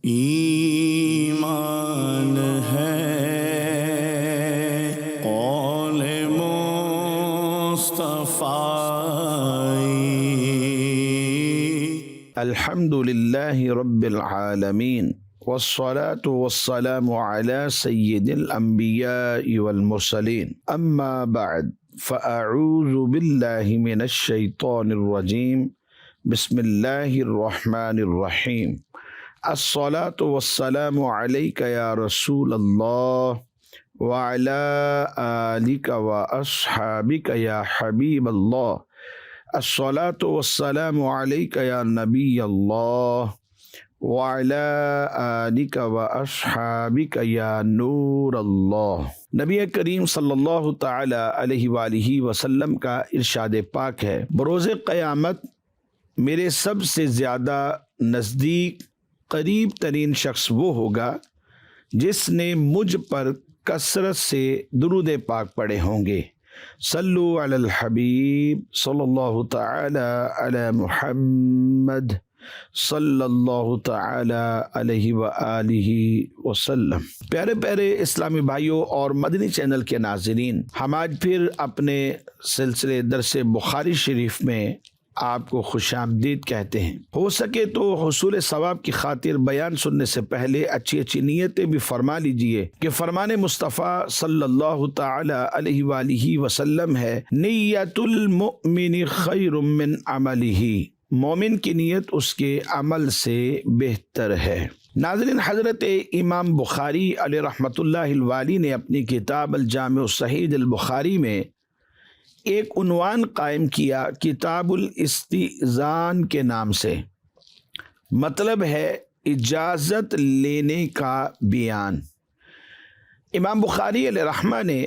ایمان ہے قول مصطفی۔ الحمد للہ رب العالمین والصلاة والسلام على سید الانبیاء والمرسلین، اما بعد فاعوذ باللہ من الشیطان الرجیم، بسم اللہ الرحمن الرحیم۔ الصلاة والسلام علیک یا رسول اللہ وعلی آلک واصحابک یا حبیب اللہ۔ الصلاة والسلام علیک یا نبی اللہ وعلی آلک واصحابک یا نور اللہ۔ نبی کریم صلی اللہ تعالی علیہ وآلہ وسلم کا ارشاد پاک ہے، بروز قیامت میرے سب سے زیادہ نزدیک قریب ترین شخص وہ ہوگا جس نے مجھ پر کثرت سے درود پاک پڑھے ہوں گے۔ صلو علی الحبیب صلی اللہ تعالی علی محمد صلی اللہ تعالی علیہ وآلہ وسلم۔ پیارے پیارے اسلامی بھائیوں اور مدنی چینل کے ناظرین، ہم آج پھر اپنے سلسلے درس بخاری شریف میں آپ کو خوش آمدید کہتے ہیں۔ ہو سکے تو حصول ثواب کی خاطر بیان سننے سے پہلے اچھی اچھی نیتیں بھی فرما لیجئے کہ فرمان مصطفیٰ صلی اللہ تعالی علیہ وآلہ وسلم ہے، نیت المؤمن خیر من عملہ، مومن کی نیت اس کے عمل سے بہتر ہے۔ ناظرین، حضرت امام بخاری علیہ رحمۃ اللہ الوالی نے اپنی کتاب الجامع الصحیح البخاری میں ایک عنوان قائم کیا، کتاب الاستئذان کے نام سے، مطلب ہے اجازت لینے کا بیان۔ امام بخاری علیہ رحمہ نے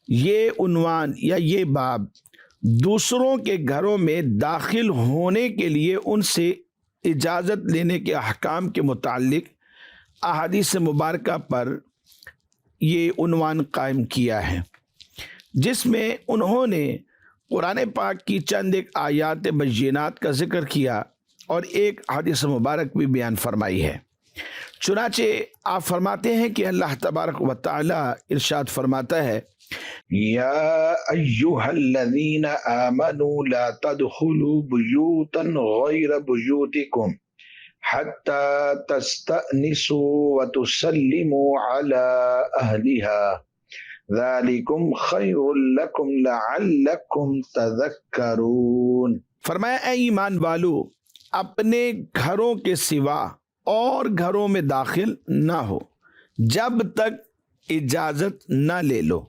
یہ عنوان یا یہ باب دوسروں کے گھروں میں داخل ہونے کے لیے ان سے اجازت لینے کے احکام کے متعلق احادیث مبارکہ پر یہ عنوان قائم کیا ہے، جس میں انہوں نے قرآن پاک کی چند ایک آیات بینات کا ذکر کیا اور ایک حدیث مبارک بھی بیان فرمائی ہے۔ چنانچہ آپ فرماتے ہیں کہ اللہ تبارک و تعالی ارشاد فرماتا ہے، یا ایہا الذین آمنوا لا تدخلوا بیوتا غیر بیوتکم حتی تستأنسوا وتسلموا علی اہلہا ذالکم خیر لکم لعلکم تذکرون۔ فرمایا، اے ایمان والو، اپنے گھروں کے سوا اور گھروں میں داخل نہ ہو جب تک اجازت نہ لے لو،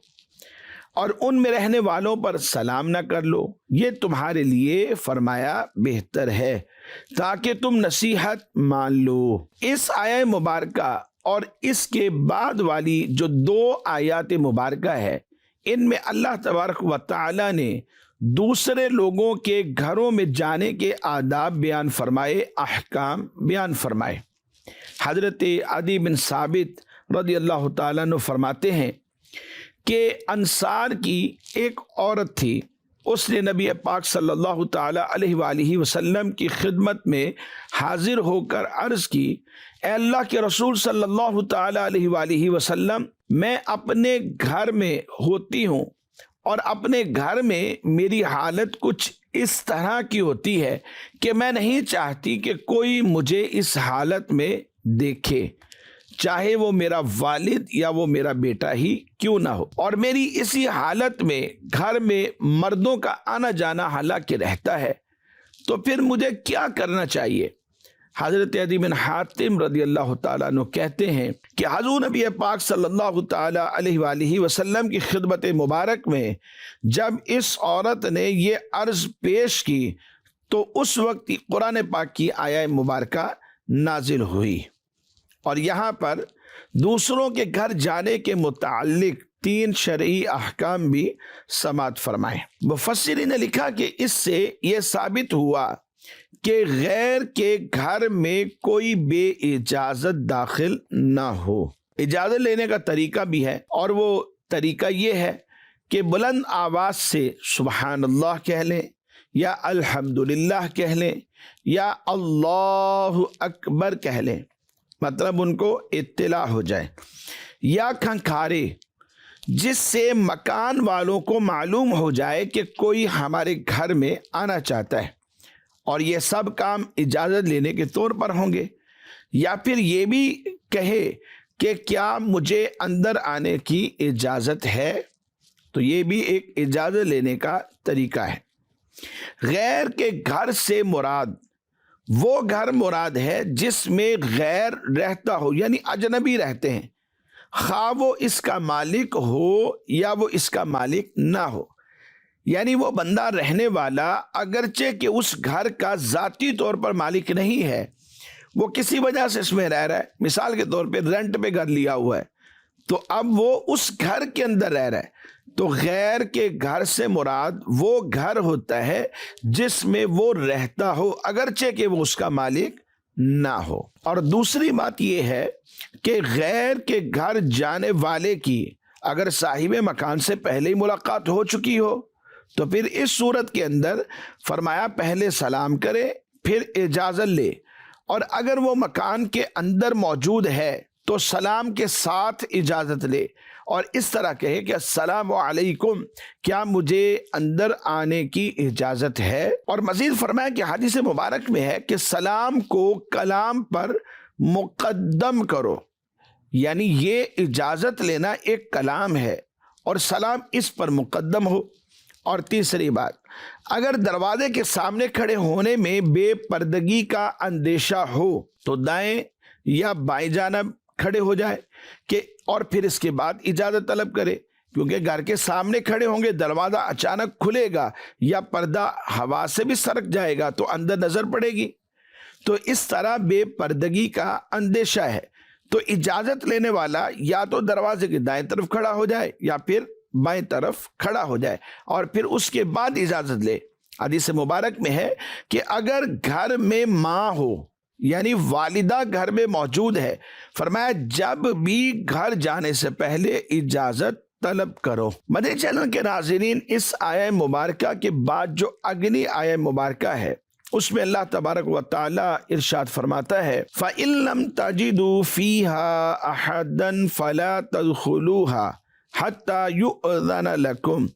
اور ان میں رہنے والوں پر سلام نہ کر لو، یہ تمہارے لیے فرمایا بہتر ہے تاکہ تم نصیحت مان لو۔ اس آیہ مبارکہ اور اس کے بعد والی جو دو آیات مبارکہ ہے، ان میں اللہ تبارک و تعالی نے دوسرے لوگوں کے گھروں میں جانے کے آداب بیان فرمائے، احکام بیان فرمائے۔ حضرت عدی بن ثابت رضی اللہ تعالیٰ عنہ فرماتے ہیں کہ انصار کی ایک عورت تھی، اس نے نبی پاک صلی اللہ تعالی علیہ وآلہ وسلم کی خدمت میں حاضر ہو کر عرض کی، اے اللہ کے رسول صلی اللہ تعالی علیہ وآلہ وسلم، میں اپنے گھر میں ہوتی ہوں اور اپنے گھر میں میری حالت کچھ اس طرح کی ہوتی ہے کہ میں نہیں چاہتی کہ کوئی مجھے اس حالت میں دیکھے، چاہے وہ میرا والد یا وہ میرا بیٹا ہی کیوں نہ ہو، اور میری اسی حالت میں گھر میں مردوں کا آنا جانا حالانکہ رہتا ہے، تو پھر مجھے کیا کرنا چاہیے؟ حضرت عدی بن حاتم رضی اللہ تعالیٰ عنہ کہتے ہیں کہ حضور نبی پاک صلی اللہ تعالیٰ علیہ وآلہ وسلم کی خدمت مبارک میں جب اس عورت نے یہ عرض پیش کی تو اس وقت قرآن پاک کی آیہ مبارکہ نازل ہوئی، اور یہاں پر دوسروں کے گھر جانے کے متعلق 3 شرعی احکام بھی سماعت فرمائے۔ مفسرین نے لکھا کہ اس سے یہ ثابت ہوا کہ غیر کے گھر میں کوئی بے اجازت داخل نہ ہو۔ اجازت لینے کا طریقہ بھی ہے، اور وہ طریقہ یہ ہے کہ بلند آواز سے سبحان اللہ کہہ لیں، یا الحمدللہ کہہ لیں، یا اللہ اکبر کہہ لیں، مطلب ان کو اطلاع ہو جائے، یا کھنکھارے جس سے مکان والوں کو معلوم ہو جائے کہ کوئی ہمارے گھر میں آنا چاہتا ہے، اور یہ سب کام اجازت لینے کے طور پر ہوں گے، یا پھر یہ بھی کہے کہ کیا مجھے اندر آنے کی اجازت ہے، تو یہ بھی ایک اجازت لینے کا طریقہ ہے۔ غیر کے گھر سے مراد وہ گھر مراد ہے جس میں غیر رہتا ہو، یعنی اجنبی رہتے ہیں، خواہ وہ اس کا مالک ہو یا وہ اس کا مالک نہ ہو، یعنی وہ بندہ رہنے والا اگرچہ کہ اس گھر کا ذاتی طور پر مالک نہیں ہے، وہ کسی وجہ سے اس میں رہ رہا ہے، مثال کے طور پہ رینٹ پہ گھر لیا ہوا ہے، تو اب وہ اس گھر کے اندر رہ رہا ہے، تو غیر کے گھر سے مراد وہ گھر ہوتا ہے جس میں وہ رہتا ہو اگرچہ کہ وہ اس کا مالک نہ ہو۔ اور دوسری بات یہ ہے کہ غیر کے گھر جانے والے کی اگر صاحب مکان سے پہلے ہی ملاقات ہو چکی ہو تو پھر اس صورت کے اندر فرمایا پہلے سلام کرے پھر اجازت لے، اور اگر وہ مکان کے اندر موجود ہے تو سلام کے ساتھ اجازت لے اور اس طرح کہے کہ السلام علیکم، کیا مجھے اندر آنے کی اجازت ہے؟ اور مزید فرمایا کہ حدیث مبارک میں ہے کہ سلام کو کلام پر مقدم کرو، یعنی یہ اجازت لینا ایک کلام ہے اور سلام اس پر مقدم ہو۔ اور تیسری بات، اگر دروازے کے سامنے کھڑے ہونے میں بے پردگی کا اندیشہ ہو تو دائیں یا بائیں جانب کھڑے ہو جائے کہ اور پھر اس کے بعد اجازت طلب کرے، کیونکہ گھر کے سامنے کھڑے ہوں گے، دروازہ اچانک کھلے گا یا پردہ ہوا سے بھی سرک جائے گا تو اندر نظر پڑے گی، تو اس طرح بے پردگی کا اندیشہ ہے، تو اجازت لینے والا یا تو دروازے کے دائیں طرف کھڑا ہو جائے یا پھر بائیں طرف کھڑا ہو جائے اور پھر اس کے بعد اجازت لے۔ حدیث مبارک میں ہے کہ اگر گھر میں ماں ہو یعنی والدہ گھر میں موجود ہے، فرمایا جب بھی گھر جانے سے پہلے اجازت طلب کرو۔ مدنی چینل کے ناظرین، اس آیہ مبارکہ کے بعد جو اگلی آیہ مبارکہ ہے اس میں اللہ تبارک و تعالی ارشاد فرماتا ہے فَإِن لَمْ تَجِدُوا فِيهَا أَحَدًا فَلَا تَدْخُلُوهَا حَتَّى يُؤْذَنَ لَكُمْ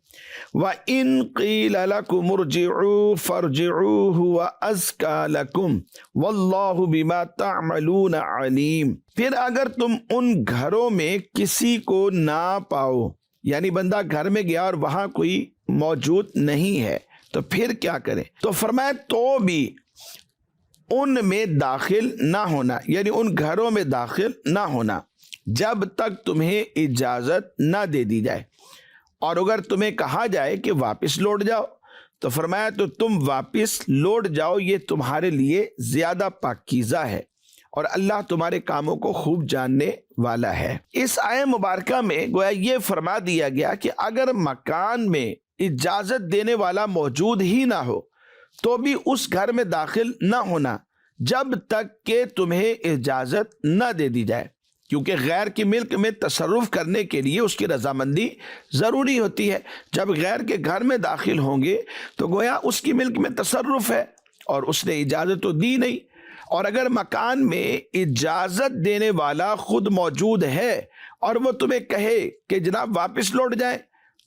وَإِن قِيلَ لَكُمُ ارْجِعُوا فَارْجِعُوا هُوَ أَزْكَىٰ لَكُمْ وَاللَّهُ بِمَا تَعْمَلُونَ عَلِيمٌ۔ پھر اگر تم ان گھروں میں کسی کو نہ پاؤ، یعنی بندہ گھر میں گیا اور وہاں کوئی موجود نہیں ہے، تو پھر کیا کریں؟ تو فرمایا تو بھی ان میں داخل نہ ہونا، یعنی ان گھروں میں داخل نہ ہونا جب تک تمہیں اجازت نہ دے دی جائے، اور اگر تمہیں کہا جائے کہ واپس لوٹ جاؤ تو فرمایا تو تم واپس لوٹ جاؤ، یہ تمہارے لیے زیادہ پاکیزہ ہے اور اللہ تمہارے کاموں کو خوب جاننے والا ہے۔ اس آیہ مبارکہ میں گویا یہ فرما دیا گیا کہ اگر مکان میں اجازت دینے والا موجود ہی نہ ہو تو بھی اس گھر میں داخل نہ ہونا جب تک کہ تمہیں اجازت نہ دے دی جائے، کیونکہ غیر کی ملک میں تصرف کرنے کے لیے اس کی رضامندی ضروری ہوتی ہے۔ جب غیر کے گھر میں داخل ہوں گے تو گویا اس کی ملک میں تصرف ہے اور اس نے اجازت تو دی نہیں، اور اگر مکان میں اجازت دینے والا خود موجود ہے اور وہ تمہیں کہے کہ جناب واپس لوٹ جائیں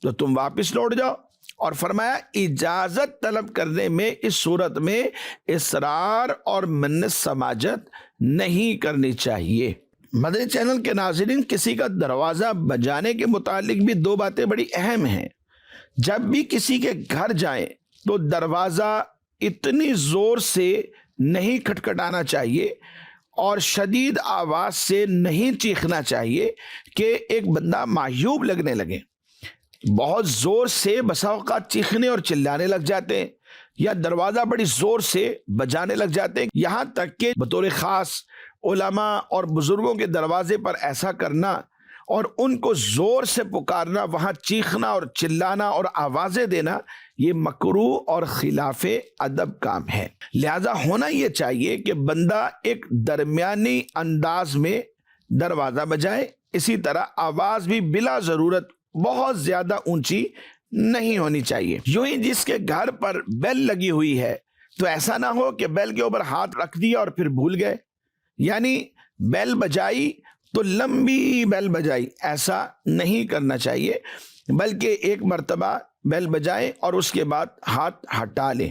تو تم واپس لوٹ جاؤ، اور فرمایا اجازت طلب کرنے میں اس صورت میں اصرار اور منت سماجت نہیں کرنی چاہیے۔ مدنی چینل کے ناظرین، کسی کا دروازہ بجانے کے متعلق بھی دو باتیں بڑی اہم ہیں۔ جب بھی کسی کے گھر جائیں تو دروازہ اتنی زور سے نہیں کھٹکھٹانا چاہیے اور شدید آواز سے نہیں چیخنا چاہیے کہ ایک بندہ معیوب لگنے لگے۔ بہت زور سے بسا اوقات چیخنے اور چلانے لگ جاتے ہیں یا دروازہ بڑی زور سے بجانے لگ جاتے ہیں، یہاں تک کہ بطور خاص علماء اور بزرگوں کے دروازے پر ایسا کرنا اور ان کو زور سے پکارنا، وہاں چیخنا اور چلانا اور آوازیں دینا، یہ مکروہ اور خلاف ادب کام ہے۔ لہذا ہونا یہ چاہیے کہ بندہ ایک درمیانی انداز میں دروازہ بجائے، اسی طرح آواز بھی بلا ضرورت بہت زیادہ اونچی نہیں ہونی چاہیے۔ یوں ہی جس کے گھر پر بیل لگی ہوئی ہے تو ایسا نہ ہو کہ بیل کے اوپر ہاتھ رکھ دیا اور پھر بھول گئے، یعنی بیل بجائی تو لمبی بیل بجائی، ایسا نہیں کرنا چاہیے، بلکہ ایک مرتبہ بیل بجائیں اور اس کے بعد ہاتھ ہٹا لیں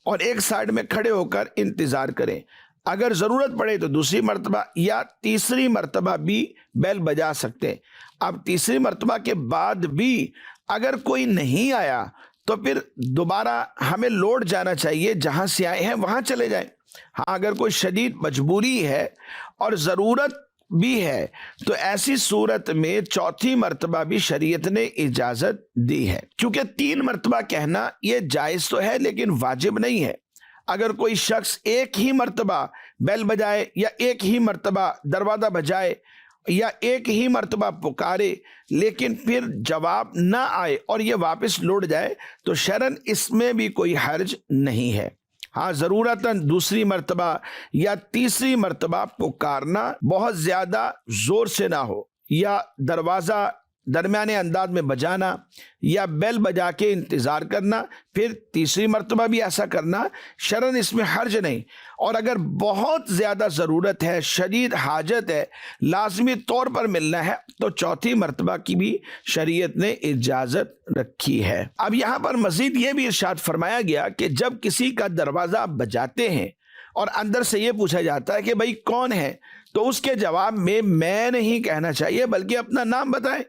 اور ایک سائڈ میں کھڑے ہو کر انتظار کریں۔ اگر ضرورت پڑے تو دوسری مرتبہ یا تیسری مرتبہ بھی بیل بجا سکتے۔ اب تیسری مرتبہ کے بعد بھی اگر کوئی نہیں آیا تو پھر دوبارہ ہمیں لوٹ جانا چاہیے، جہاں سے آئے ہیں وہاں چلے جائیں۔ ہاں اگر کوئی شدید مجبوری ہے اور ضرورت بھی ہے تو ایسی صورت میں چوتھی مرتبہ بھی شریعت نے اجازت دی ہے، کیونکہ 3 مرتبہ کہنا یہ جائز تو ہے لیکن واجب نہیں ہے۔ اگر کوئی شخص ایک ہی مرتبہ بیل بجائے یا ایک ہی مرتبہ دروازہ بجائے یا ایک ہی مرتبہ پکارے لیکن پھر جواب نہ آئے اور یہ واپس لوٹ جائے تو شرعاً اس میں بھی کوئی حرج نہیں ہے۔ ہاں ضرورتاً دوسری مرتبہ یا تیسری مرتبہ پکارنا بہت زیادہ زور سے نہ ہو، یا دروازہ درمیانے انداز میں بجانا یا بیل بجا کے انتظار کرنا، پھر تیسری مرتبہ بھی ایسا کرنا، شرعاً اس میں حرج نہیں۔ اور اگر بہت زیادہ ضرورت ہے، شدید حاجت ہے، لازمی طور پر ملنا ہے تو چوتھی مرتبہ کی بھی شریعت نے اجازت رکھی ہے۔ اب یہاں پر مزید یہ بھی ارشاد فرمایا گیا کہ جب کسی کا دروازہ بجاتے ہیں اور اندر سے یہ پوچھا جاتا ہے کہ بھائی کون ہے، تو اس کے جواب میں نہیں کہنا چاہیے بلکہ اپنا نام بتائیں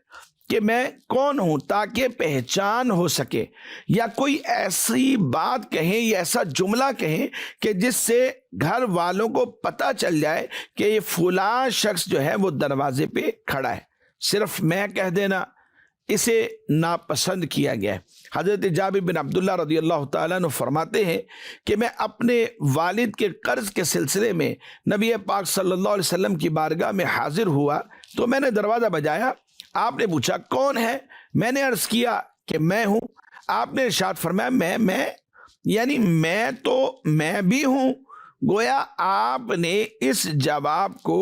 کہ میں کون ہوں، تاکہ پہچان ہو سکے، یا کوئی ایسی بات کہیں یا ایسا جملہ کہیں کہ جس سے گھر والوں کو پتہ چل جائے کہ یہ فلاں شخص جو ہے وہ دروازے پہ کھڑا ہے۔ صرف میں کہہ دینا اسے ناپسند کیا گیا ہے۔ حضرت جابر بن عبداللہ رضی اللہ تعالیٰ عنہ فرماتے ہیں کہ میں اپنے والد کے قرض کے سلسلے میں نبی پاک صلی اللہ علیہ وسلم کی بارگاہ میں حاضر ہوا تو میں نے دروازہ بجایا، آپ نے پوچھا کون ہے، میں نے عرض کیا کہ میں ہوں، آپ نے ارشاد فرمایا میں یعنی میں بھی ہوں۔ گویا آپ نے اس جواب کو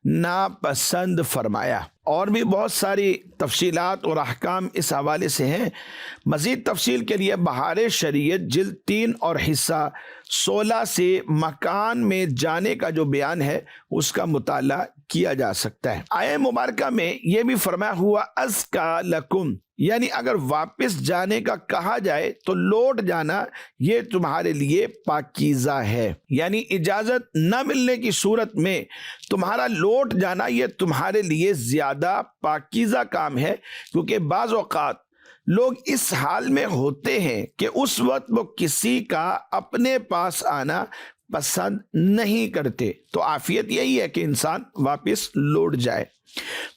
ناپسند فرمایا۔ اور بھی بہت ساری تفصیلات اور احکام اس حوالے سے ہیں۔ مزید تفصیل کے لیے بہار شریعت جلد 3 اور حصہ 16 سے مکان میں جانے کا جو بیان ہے اس کا مطالعہ کیا جا سکتا ہے۔ آیہ مبارکہ میں یہ بھی فرمایا ہوا ازکا لکم، یعنی اگر واپس جانے کا کہا جائے تو لوٹ جانا یہ تمہارے لیے پاکیزہ ہے، یعنی اجازت نہ ملنے کی صورت میں تمہارا لوٹ جانا یہ تمہارے لیے زیادہ پاکیزہ کام ہے، کیونکہ بعض اوقات لوگ اس حال میں ہوتے ہیں کہ اس وقت وہ کسی کا اپنے پاس آنا پسند نہیں کرتے، تو عافیت یہی ہے کہ انسان واپس لوٹ جائے۔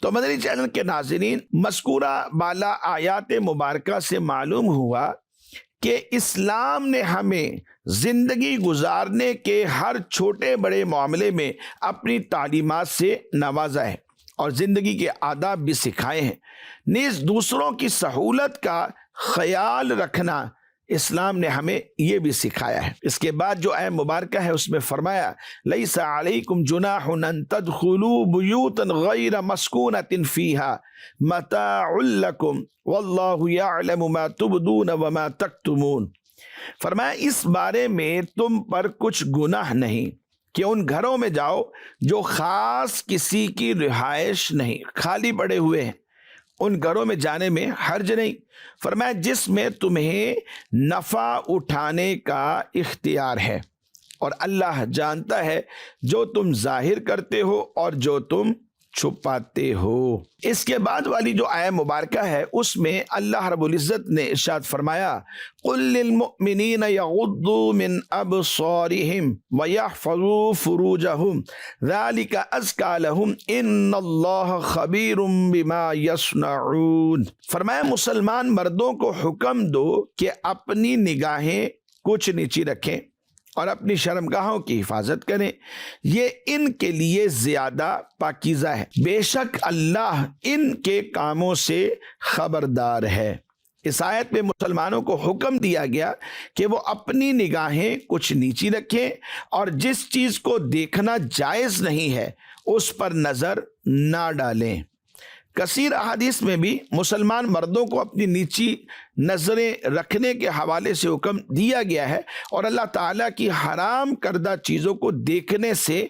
تو مدنی چینل کے ناظرین، مذکورہ بالا آیات مبارکہ سے معلوم ہوا کہ اسلام نے ہمیں زندگی گزارنے کے ہر چھوٹے بڑے معاملے میں اپنی تعلیمات سے نوازا ہے اور زندگی کے آداب بھی سکھائے ہیں، نیز دوسروں کی سہولت کا خیال رکھنا اسلام نے ہمیں یہ بھی سکھایا ہے۔ اس کے بعد جو آیہ مبارکہ ہے اس میں فرمایا لیس علیکم جناح ان تدخلوا بیوتا غیر مسکونۃ فیہا متاع لکم واللہ یعلم ما تبدون وما تکتمون۔ فرمایا اس بارے میں تم پر کچھ گناہ نہیں کہ ان گھروں میں جاؤ جو خاص کسی کی رہائش نہیں، خالی پڑے ہوئے ہیں، ان گھروں میں جانے میں حرج نہیں۔ فرمایا جس میں تمہیں نفع اٹھانے کا اختیار ہے، اور اللہ جانتا ہے جو تم ظاہر کرتے ہو اور جو تم چھپاتے ہو۔ اس کے بعد والی جو آیہ مبارکہ ہے اس میں اللہ رب العزت نے ارشاد فرمایا قل للمؤمنین یغضوا من ابصارہم ویحفظوا فروجہم ذالک ازکی لہم ان اللہ خبیر بما یصنعون۔ فرمایا مسلمان مردوں کو حکم دو کہ اپنی نگاہیں کچھ نیچی رکھیں اور اپنی شرمگاہوں کی حفاظت کریں، یہ ان کے لیے زیادہ پاکیزہ ہے، بے شک اللہ ان کے کاموں سے خبردار ہے۔ اس آیت میں مسلمانوں کو حکم دیا گیا کہ وہ اپنی نگاہیں کچھ نیچی رکھیں اور جس چیز کو دیکھنا جائز نہیں ہے اس پر نظر نہ ڈالیں۔ کثیر احادیث میں بھی مسلمان مردوں کو اپنی نیچی نظریں رکھنے کے حوالے سے حکم دیا گیا ہے اور اللہ تعالیٰ کی حرام کردہ چیزوں کو دیکھنے سے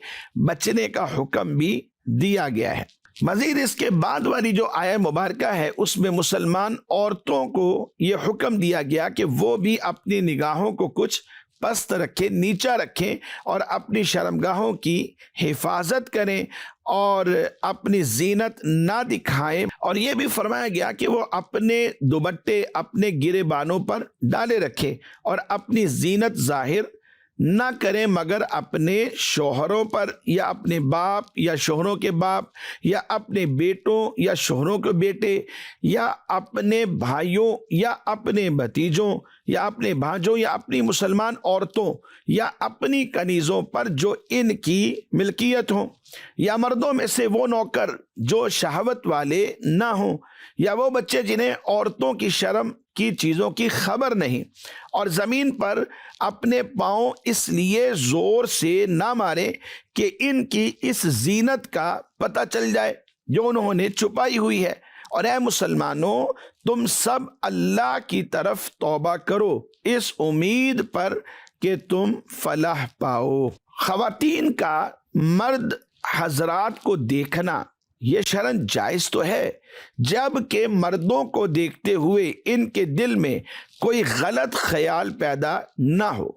بچنے کا حکم بھی دیا گیا ہے۔ مزید اس کے بعد والی جو آیہ مبارکہ ہے اس میں مسلمان عورتوں کو یہ حکم دیا گیا کہ وہ بھی اپنی نگاہوں کو کچھ پست رکھیں، نیچا رکھیں اور اپنی شرمگاہوں کی حفاظت کریں اور اپنی زینت نہ دکھائیں، اور یہ بھی فرمایا گیا کہ وہ اپنے دوپٹے اپنے گرے بانوں پر ڈالے رکھیں اور اپنی زینت ظاہر نہ کریں مگر اپنے شوہروں پر یا اپنے باپ یا شوہروں کے باپ یا اپنے بیٹوں یا شوہروں کے بیٹے یا اپنے بھائیوں یا اپنے بھتیجوں یا اپنے بھانجوں یا اپنی مسلمان عورتوں یا اپنی کنیزوں پر جو ان کی ملکیت ہوں، یا مردوں میں سے وہ نوکر جو شہوت والے نہ ہوں، یا وہ بچے جنہیں عورتوں کی شرم کی چیزوں کی خبر نہیں، اور زمین پر اپنے پاؤں اس لیے زور سے نہ ماریں کہ ان کی اس زینت کا پتہ چل جائے جو انہوں نے چھپائی ہوئی ہے۔ اور اے مسلمانوں، تم سب اللہ کی طرف توبہ کرو اس امید پر کہ تم فلاح پاؤ۔ خواتین کا مرد حضرات کو دیکھنا یہ شرعاً جائز تو ہے، جب کہ مردوں کو دیکھتے ہوئے ان کے دل میں کوئی غلط خیال پیدا نہ ہو،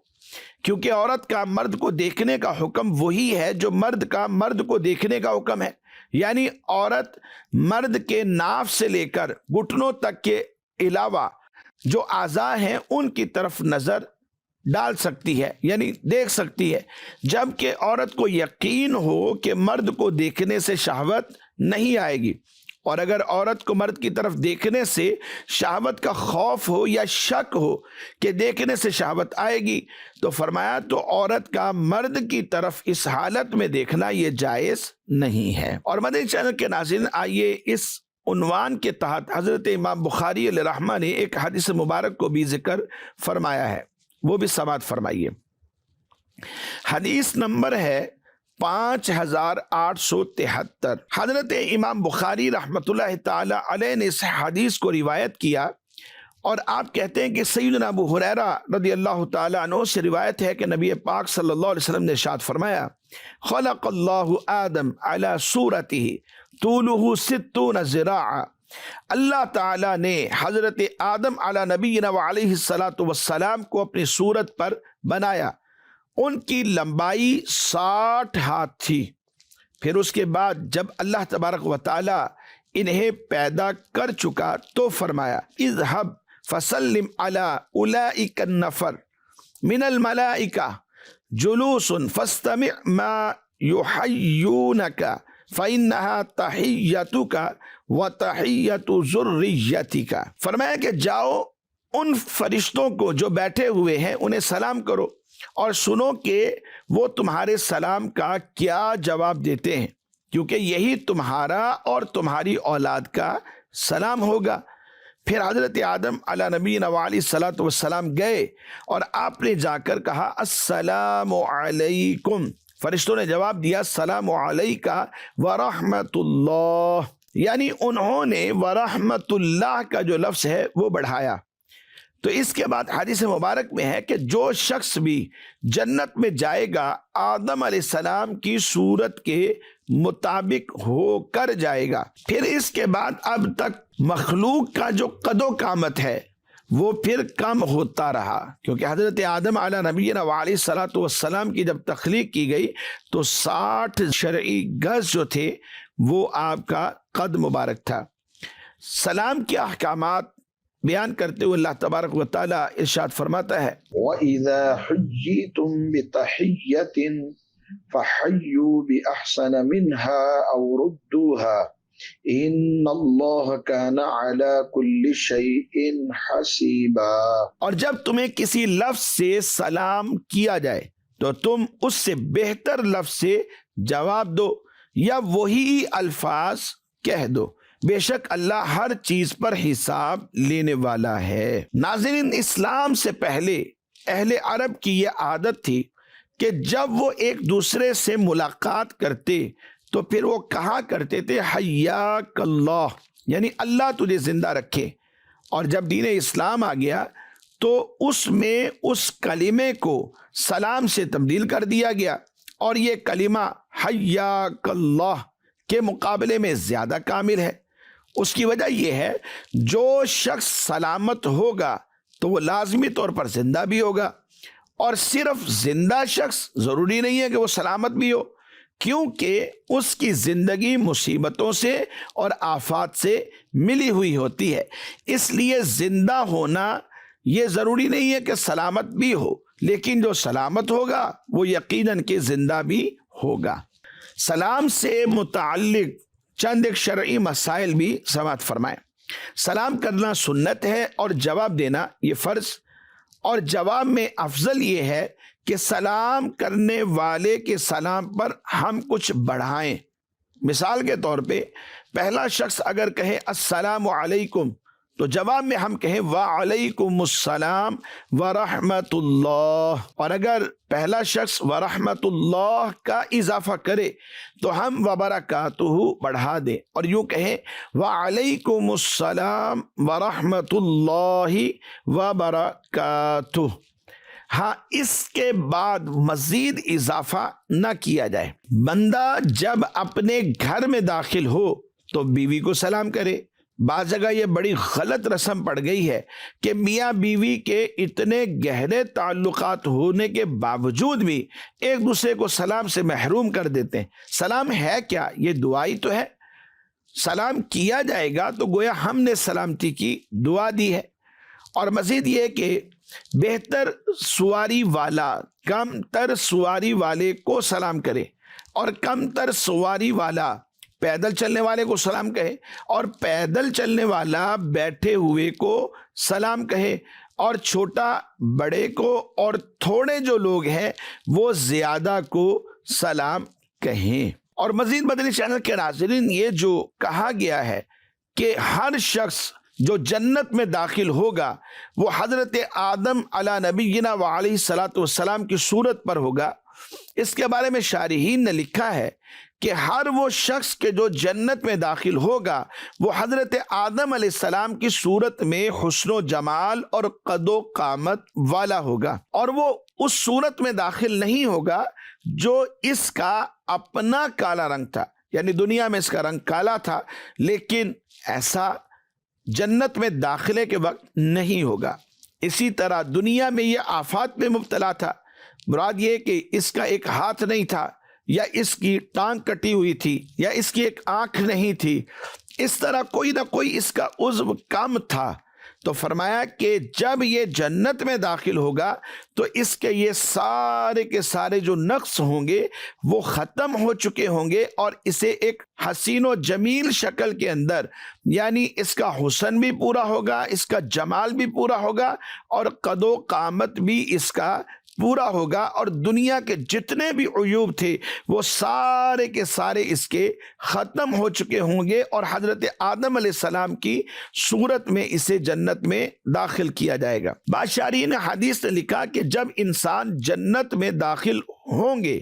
کیونکہ عورت کا مرد کو دیکھنے کا حکم وہی ہے جو مرد کا مرد کو دیکھنے کا حکم ہے، یعنی عورت مرد کے ناف سے لے کر گھٹنوں تک کے علاوہ جو اعضاء ہیں ان کی طرف نظر ڈال سکتی ہے، یعنی دیکھ سکتی ہے، جبکہ عورت کو یقین ہو کہ مرد کو دیکھنے سے شہوت نہیں آئے گی۔ اور اگر عورت کو مرد کی طرف دیکھنے سے شہوت کا خوف ہو یا شک ہو کہ دیکھنے سے شہوت آئے گی تو فرمایا تو عورت کا مرد کی طرف اس حالت میں دیکھنا یہ جائز نہیں ہے۔ اور مدنی چینل کے ناظرین، آئیے اس عنوان کے تحت حضرت امام بخاری علیہ رحمہ نے ایک حدیث مبارک کو بھی ذکر فرمایا ہے، وہ بھی سماعت فرمائیے۔ حدیث نمبر ہے 5873۔ حضرت امام بخاری رحمۃ اللہ تعالی علیہ نے اس حدیث کو روایت کیا، اور آپ کہتے ہیں کہ سیدنا ابو ہریرہ رضی اللہ تعالی عنہ سے روایت ہے کہ نبی پاک صلی اللہ علیہ وسلم نے ارشاد فرمایا، خلق اللہ آدم علی صورتہ طولہ 60 ذراعا۔ اللہ تعالیٰ نے حضرت آدم علی نبینا وعلیہ الصلاۃ والسلام کو اپنی صورت پر بنایا، ان کی لمبائی 60 ہاتھ تھی۔ پھر اس کے بعد جب اللہ تبارک و تعالی انہیں پیدا کر چکا تو فرمایا، اذهب فسلم علی اولئک النفر من الملائکہ جلوس فاستمع ما یحیونک فإنها تحیتک وتحیت ذریتک۔ فرمایا کہ جاؤ ان فرشتوں کو جو بیٹھے ہوئے ہیں انہیں سلام کرو اور سنو کہ وہ تمہارے سلام کا کیا جواب دیتے ہیں، کیونکہ یہی تمہارا اور تمہاری اولاد کا سلام ہوگا۔ پھر حضرت آدم علی نبینا علیہ الصلاۃ والسلام گئے اور آپ نے جا کر کہا، السلام علیکم۔ فرشتوں نے جواب دیا، السلام علیکہ ورحمۃ اللہ، یعنی انہوں نے ورحمۃ اللہ کا جو لفظ ہے وہ بڑھایا۔ تو اس کے بعد حدیث مبارک میں ہے کہ جو شخص بھی جنت میں جائے گا آدم علیہ السلام کی صورت کے مطابق ہو کر جائے گا۔ پھر اس کے بعد اب تک مخلوق کا جو قد و قامت ہے وہ پھر کم ہوتا رہا، کیونکہ حضرت آدم علیہ نبینا علیہ الصلاۃ والسلام کی جب تخلیق کی گئی تو 60 شرعی گز جو تھے وہ آپ کا قد مبارک تھا۔ سلام کے احکامات بیان کرتے ہوئے اللہ تبارک و تعالی ارشاد فرماتا ہے، وَإِذَا حُيِّيتُم بِتَحِيَّةٍ فَحَيُّوا بِأَحْسَنَ مِنْهَا أَوْ رُدُّوهَا إِنَّ اللَّهَ كَانَ عَلَى كُلِّ شَيْءٍ حَسِيبًا۔ اور جب تمہیں کسی لفظ سے سلام کیا جائے تو تم اس سے بہتر لفظ سے جواب دو یا وہی الفاظ کہہ دو، بے شک اللہ ہر چیز پر حساب لینے والا ہے۔ ناظرین، اسلام سے پہلے اہل عرب کی یہ عادت تھی کہ جب وہ ایک دوسرے سے ملاقات کرتے تو پھر وہ کہا کرتے تھے حیاک اللہ، یعنی اللہ تجھے زندہ رکھے۔ اور جب دین اسلام آ گیا تو اس میں اس کلمے کو سلام سے تبدیل کر دیا گیا، اور یہ کلمہ حیاک اللہ کے مقابلے میں زیادہ کامل ہے۔ اس کی وجہ یہ ہے جو شخص سلامت ہوگا تو وہ لازمی طور پر زندہ بھی ہوگا، اور صرف زندہ شخص ضروری نہیں ہے کہ وہ سلامت بھی ہو، کیونکہ اس کی زندگی مصیبتوں سے اور آفات سے ملی ہوئی ہوتی ہے۔ اس لیے زندہ ہونا یہ ضروری نہیں ہے کہ سلامت بھی ہو، لیکن جو سلامت ہوگا وہ یقیناً کہ زندہ بھی ہوگا۔ سلام سے متعلق چند ایک شرعی مسائل بھی سماعت فرمائیں۔ سلام کرنا سنت ہے اور جواب دینا یہ فرض، اور جواب میں افضل یہ ہے کہ سلام کرنے والے کے سلام پر ہم کچھ بڑھائیں۔ مثال کے طور پہ پہلا شخص اگر کہے السلام علیکم تو جواب میں ہم کہیں وعلیکم السلام ورحمت اللہ، اور اگر پہلا شخص ورحمت اللہ کا اضافہ کرے تو ہم وبرکاتہ بڑھا دیں اور یوں کہیں وعلیکم السلام ورحمت اللہ وبرکاتہ۔ ہاں، اس کے بعد مزید اضافہ نہ کیا جائے۔ بندہ جب اپنے گھر میں داخل ہو تو بیوی کو سلام کرے۔ بعض جگہ یہ بڑی غلط رسم پڑ گئی ہے کہ میاں بیوی کے اتنے گہرے تعلقات ہونے کے باوجود بھی ایک دوسرے کو سلام سے محروم کر دیتے ہیں۔ سلام ہے کیا؟ یہ دعائی تو ہے۔ سلام کیا جائے گا تو گویا ہم نے سلامتی کی دعا دی ہے۔ اور مزید یہ کہ بہتر سواری والا کم تر سواری والے کو سلام کرے، اور کم تر سواری والا پیدل چلنے والے کو سلام کہے، اور پیدل چلنے والا بیٹھے ہوئے کو سلام کہے، اور چھوٹا بڑے کو اور تھوڑے جو لوگ ہیں وہ زیادہ کو سلام کہیں۔ اور مزید مدنی چینل کے ناظرین، یہ جو کہا گیا ہے کہ ہر شخص جو جنت میں داخل ہوگا وہ حضرت آدم علی نبینا وعلیہ الصلاۃ والسلام کی صورت پر ہوگا، اس کے بارے میں شارحین نے لکھا ہے کہ ہر وہ شخص کے جو جنت میں داخل ہوگا وہ حضرت آدم علیہ السلام کی صورت میں حسن و جمال اور قد و قامت والا ہوگا، اور وہ اس صورت میں داخل نہیں ہوگا جو اس کا اپنا کالا رنگ تھا، یعنی دنیا میں اس کا رنگ کالا تھا، لیکن ایسا جنت میں داخلے کے وقت نہیں ہوگا۔ اسی طرح دنیا میں یہ آفات میں مبتلا تھا، مراد یہ کہ اس کا ایک ہاتھ نہیں تھا، یا اس کی ٹانگ کٹی ہوئی تھی، یا اس کی ایک آنکھ نہیں تھی، اس طرح کوئی نہ کوئی اس کا عضو کم تھا۔ تو فرمایا کہ جب یہ جنت میں داخل ہوگا تو اس کے یہ سارے کے سارے جو نقص ہوں گے وہ ختم ہو چکے ہوں گے، اور اسے ایک حسین و جمیل شکل کے اندر، یعنی اس کا حسن بھی پورا ہوگا، اس کا جمال بھی پورا ہوگا، اور قد و قامت بھی اس کا پورا ہوگا، اور دنیا کے جتنے بھی عیوب تھے وہ سارے کے سارے اس کے ختم ہو چکے ہوں گے، اور حضرت آدم علیہ السلام کی صورت میں اسے جنت میں داخل کیا جائے گا۔ بعض شارحین حدیث نے لکھا کہ جب انسان جنت میں داخل ہوں گے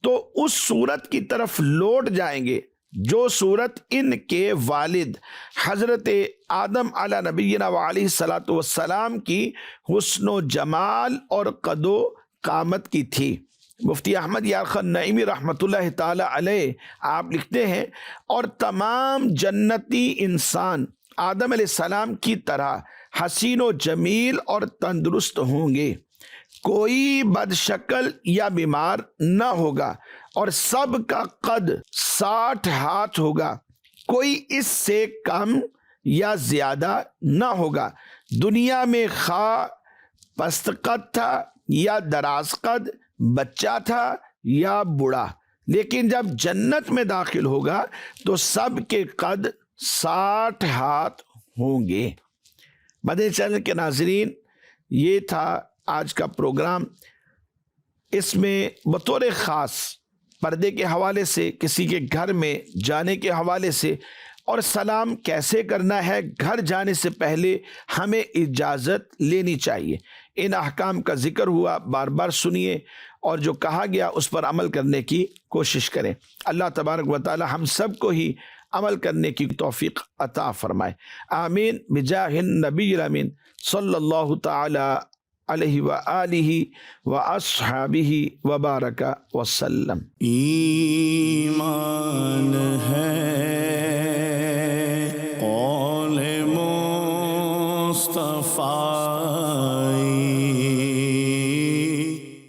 تو اس صورت کی طرف لوٹ جائیں گے جو صورت ان کے والد حضرت آدم علی نبینا وعلیہ الصلاۃ والسلام کی حسن و جمال اور قد و قامت کی تھی۔ مفتی احمد یارخان نعیمی رحمۃ اللہ تعالی علیہ آپ لکھتے ہیں، اور تمام جنتی انسان آدم علیہ السلام کی طرح حسین و جمیل اور تندرست ہوں گے، کوئی بد شکل یا بیمار نہ ہوگا، اور سب کا قد 60 ہاتھ ہوگا، کوئی اس سے کم یا زیادہ نہ ہوگا۔ دنیا میں خواہ پست قد تھا یا دراز قد، بچہ تھا یا بوڑھا، لیکن جب جنت میں داخل ہوگا تو سب کے قد 60 ہاتھ ہوں گے۔ مدنی چینل کے ناظرین، یہ تھا آج کا پروگرام۔ اس میں بطور خاص پردے کے حوالے سے، کسی کے گھر میں جانے کے حوالے سے، اور سلام کیسے کرنا ہے، گھر جانے سے پہلے ہمیں اجازت لینی چاہیے، ان احکام کا ذکر ہوا بار بار سنیے اور جو کہا گیا اس پر عمل کرنے کی کوشش کریں۔ اللہ تبارک و تعالی ہم سب کو ہی عمل کرنے کی توفیق عطا فرمائے، آمین بجاہ النبی الامین صلی اللہ تعالی علیہ وآلہ واصحابہ وبارک وسلم۔ ایمان ہے قول مصطفیٰ